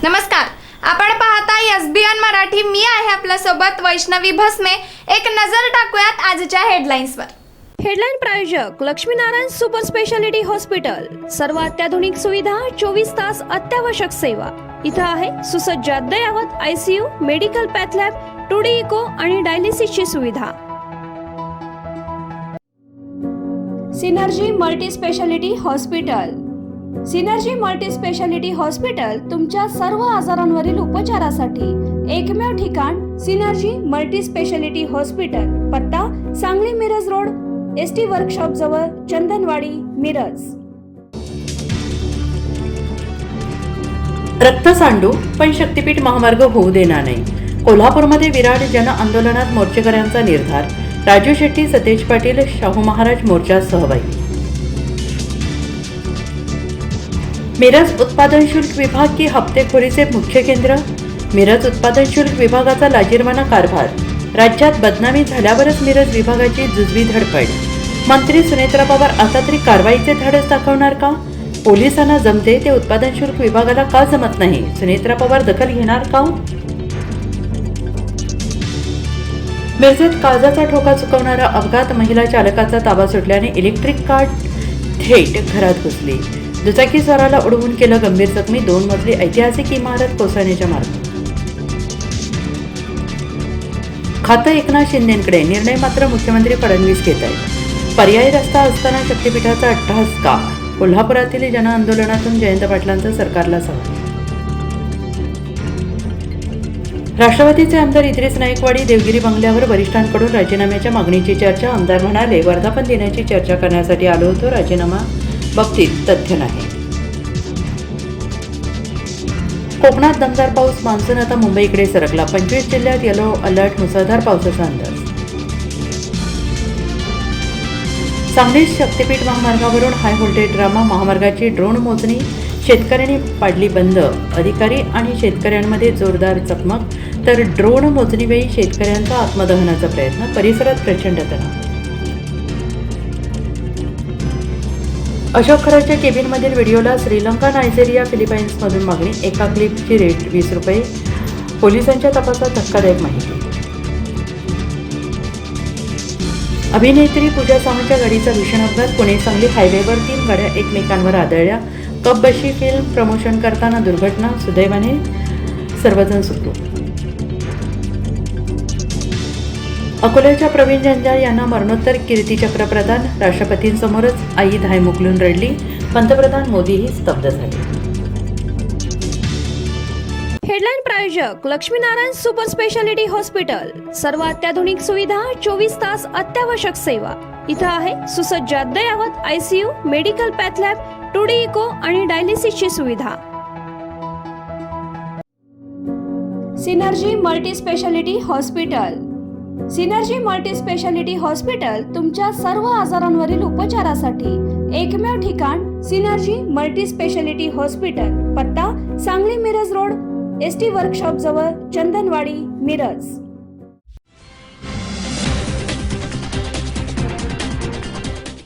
नमस्कार, आपण पाहताय एसबीएन मराठी. मी आहे आपल्या सोबत वैष्णवी भस्मे. एक नजर टाकूयात आजच्या हेडलाईन्सवर. हेडलाईन प्रायोजक लक्ष्मीनारायण सुपर स्पेशालिटी हॉस्पिटल. सर्व अत्याधुनिक सुविधा, 24 तास अत्यावश्यक सेवा. इथं आहे सुसज्ज अद्ययावत ICU, medical path lab, 2D echo आणि डायलिसिसची सुविधा. Synergy multi speciality hospital. Synergy multi speciality hospital तुमच्या सर्व आजारांवरील उपचारासाठी एकमेव ठिकाण. Synergy multi speciality hospital. पत्ता Sangli Miraj road, ST workshop जवळ, चंदनवाडी, मिरज. रक्त सांडू पण शक्तीपीठ महामार्ग होऊ देणार नाही. कोल्हापूरमध्ये विराट जन आंदोलनात मोर्चेकऱ्यांचा निर्धार. राजू शेट्टी, सतेज पाटील, शाहू महाराज मोर्चात सहभागी. मिरज उत्पादन शुल्क विभाग की हप्तेखोरीचे मुख्य केंद्र. मिरज उत्पादन शुल्क विभागाचा लाजिरवाणा कारभार. राज्यात बदनामी झाल्यावरच मिरज विभागाची जुजवी धडपड. मंत्री सुनेत्रा पवार आता तरी कारवाईचे धाडस दाखवणार का? पोलिसांना जमते ते उत्पादन शुल्क विभागाला का जमत नाही? सुनेत्रा पवार दखल घेणार का? मिरजेत काळजाचा ठोका चुकवणारा अपघात. महिला चालकाचा ताबा सुटल्याने इलेक्ट्रिक कार थेट घरात घुसली. दुचाकीस्वाराला उडवून केलं गंभीर जखमी. 2 मजली ऐतिहासिक इमारत कोसळण्याच्या मार्गावर. खातं एकनाथ शिंदेंकडे. निर्णय मात्र मुख्यमंत्री फडणवीस घेत आहेत. पर्यायी रस्ता असताना शक्तीपीठाचा अट्टहास का? कोल्हापुरातील जनआंदोलनातून जयंत पाटलांचा सरकारला सवाल. राष्ट्रवादीचे आमदार इद्रिस नाईकवाडी देवगिरी बंगल्यावर वरिष्ठांकडून राजीनाम्याच्या मागणीची चर्चा. आमदार म्हणाले, वर्धापन दिनाची चर्चा करण्यासाठी आलो होतो, राजीनामा बाबतीत तथ्य नाही. कोकणात दमदार पाऊस. मान्सून आता मुंबईकडे सरकला. 25 जिल्ह्यात येलो अलर्ट. मुसळधार पावसाचा अंदाज. सांगलीत शक्तीपीठ महामार्गावरून हाय व्होल्टेज ड्रामा. महामार्गाची ड्रोन मोजणी. शेतकऱ्यांनी पाडली बंद. अधिकारी आणि शेतकऱ्यांमध्ये जोरदार चकमक. तर ड्रोन मोजणीवेळी शेतकऱ्यांचा आत्मदहनाचा प्रयत्न. परिसरात प्रचंड तणाव. अशोक खराच्या केबिनमधील व्हिडिओला श्रीलंका, नायजेरिया, फिलिपाईन्समधून मागणी. एका क्लिपची रेट 20 रुपये. पोलिसांच्या तपासात धक्कादायक माहिती. अभिनेत्री पूजा सावंतच्या गाडीचा भीषण अपघात. पुणे सांगली हायवेवर 3 गाड्या एकमेकांवर आदळल्या. कप बशी फिल्म प्रमोशन करताना दुर्घटना. सुदैवाने सर्वजण सुखरूप. अकोल्याच्या प्रवीण जंजाळ यांना मरणोत्तर कीर्तीचक्र प्रदान. राष्ट्रपतींसमोरच आई धाय मुकलून रडली. पंतप्रधान मोदीही स्तब्ध झाले. हेडलाईन प्रायोजक लक्ष्मीनारायण सुपर स्पेशालिटी हॉस्पिटल. सर्व अत्याधुनिक सुविधा, 24 तास अत्यावश्यक सेवा. इथं आहे सुसज्ज अद्ययावत ICU, medical path lab, 2D echo आणि डायलिसिसची सुविधा. Synergy multi speciality hospital. Synergy multi speciality hospital तुमच्या सर्व आजारांवरील उपचारासाठी एकमेव ठिकाण. Synergy multi speciality hospital. पत्ता Sangli Miraj road, ST workshop जवळ, चंदनवाडी, मिरज.